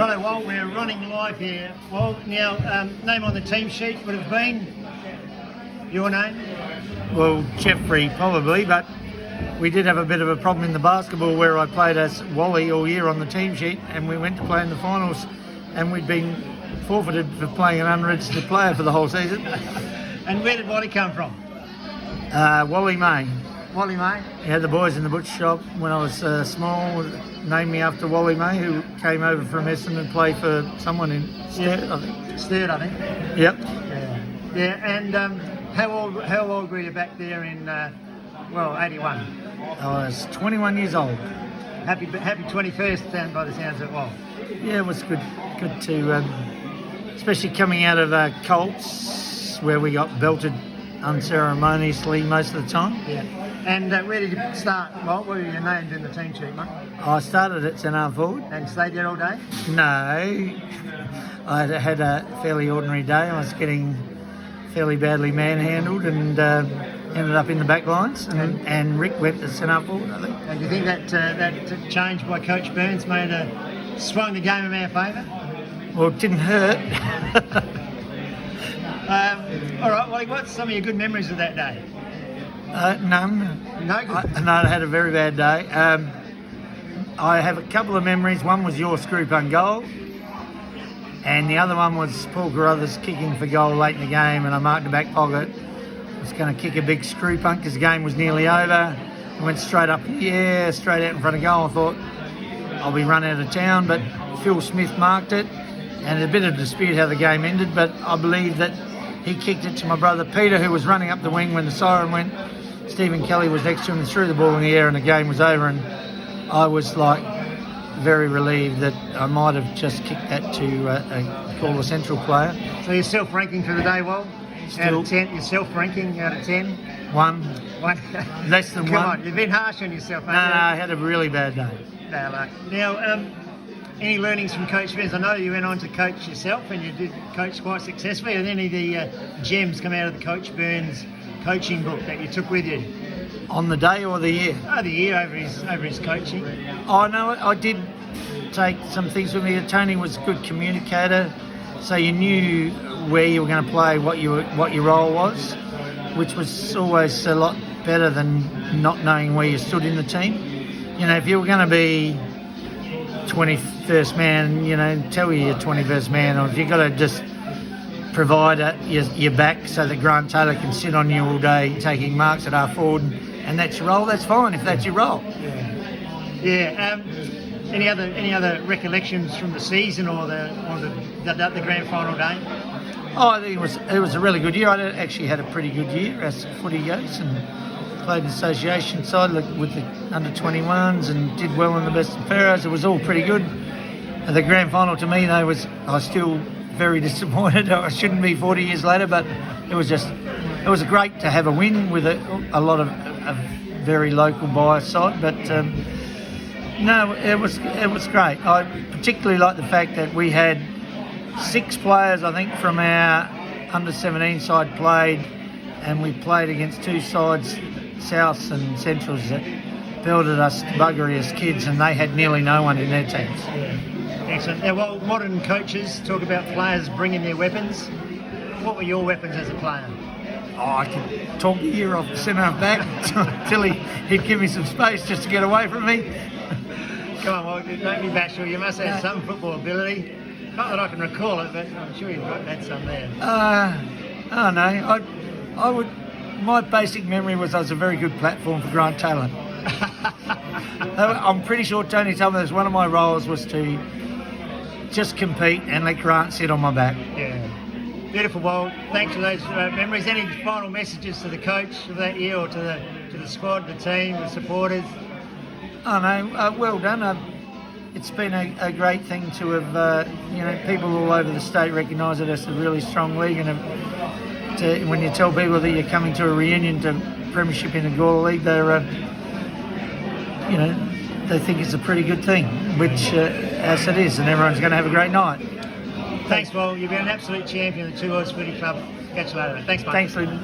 Righto, Wally, we're running live here. Well, now, name on the team sheet would have been your name? Well, Jeffrey probably, but we did have a bit of a problem in the basketball where I played as Wally all year on the team sheet, and we went to play in the finals, and we'd been forfeited for playing an unregistered player for the whole season. And where did Wally come from? Wally May. Wally May? Yeah, the boys in the butcher shop when I was small named me after Wally May, who came over from Essendon and played for someone in Sturt, I think. Sturt, I think. Yep. Yeah, and how old were you back there in, 81? I was 21 years old. Happy 21st, by the sounds of it. Well. Yeah, it was good to, especially coming out of Colts, where we got belted unceremoniously most of the time. Yeah. And where did you start? Well, what were your names in the team sheet, mate? I started at centre forward. And stayed there all day? No, I had a fairly ordinary day. I was getting fairly badly manhandled and ended up in the back lines. And Rick went to centre forward, I think. And do you think that change by Coach Burns swung the game in our favour? Well, it didn't hurt. All right, Wally, what's some of your good memories of that day? None. No? I had a very bad day. I have a couple of memories. One was your screw punt goal, and the other one was Paul Carruthers kicking for goal late in the game, and I marked the back pocket. I was going to kick a big screw punt because the game was nearly over. I went straight up in the air, straight out in front of goal. I thought I'll be run out of town, but Phil Smith marked it, and there's a bit of dispute how the game ended, but I believe that he kicked it to my brother Peter, who was running up the wing when the siren went. Stephen Kelly was next to him and threw the ball in the air and the game was over, and I was like very relieved that I might have just kicked that to a Gawler Central player. So you're self-ranking for the day, Wal? Out of 10, you're self-ranking out of 10? One. Less than Come one. Come on, you've been harsh on yourself, No, haven't you? I had a really bad day. Bad luck. Now, any learnings from Coach Burns? I know you went on to coach yourself and you did coach quite successfully. Are there any of the gems come out of the Coach Burns coaching book that you took with you? On the day or the year? Oh, the year over his coaching. Oh no, I did take some things with me. Tony was a good communicator, so you knew where you were going to play, what your role was, which was always a lot better than not knowing where you stood in the team. You know, if you were going to be 21st man, you know, tell you you're 21st man, or if you've got to just provide your back so that Grant Taylor can sit on you all day taking marks at half forward, and that's your role, that's fine if that's your role. Yeah. Any other recollections from the season or the grand final day? Oh, I think it was a really good year. I actually had a pretty good year as footy goes, and played in the association side with the under 21s and did well in the best and fairest. It was all pretty good. The grand final to me though I was still very disappointed. I shouldn't be 40 years later, but it was great to have a win with a lot of a very local bias side. But no, it was great. I particularly like the fact that we had 6 players, I think, from our under 17 side played, and we played against 2 sides, Souths and Centrals, that belted us buggery as kids, and they had nearly no one in their teams. Excellent. Now, while modern coaches talk about players bringing their weapons, what were your weapons as a player? Oh, I could talk the ear off the centre of back until he'd give me some space just to get away from me. Come on, well, don't be bashful. You must have some football ability. Not that I can recall it, but I'm sure you've had some there. Oh no, I would. My basic memory was I was a very good platform for Grant Taylor. I'm pretty sure Tony told me that one of my roles was to just compete and let Grant sit on my back. Yeah. Beautiful. Well, thanks for those memories. Any final messages to the coach of that year, or to the squad, the team, the supporters? Oh no, well done. It's been a great thing to have, people all over the state recognise it as a really strong league, and when you tell people that you're coming to a reunion to premiership in the Gawler League, they're, they think it's a pretty good thing, which as it is, and everyone's going to have a great night. Thanks, Wal. You've been an absolute champion of the Two Oz Footy Club. Catch you later. Thanks, mate. Thanks, Lyndon.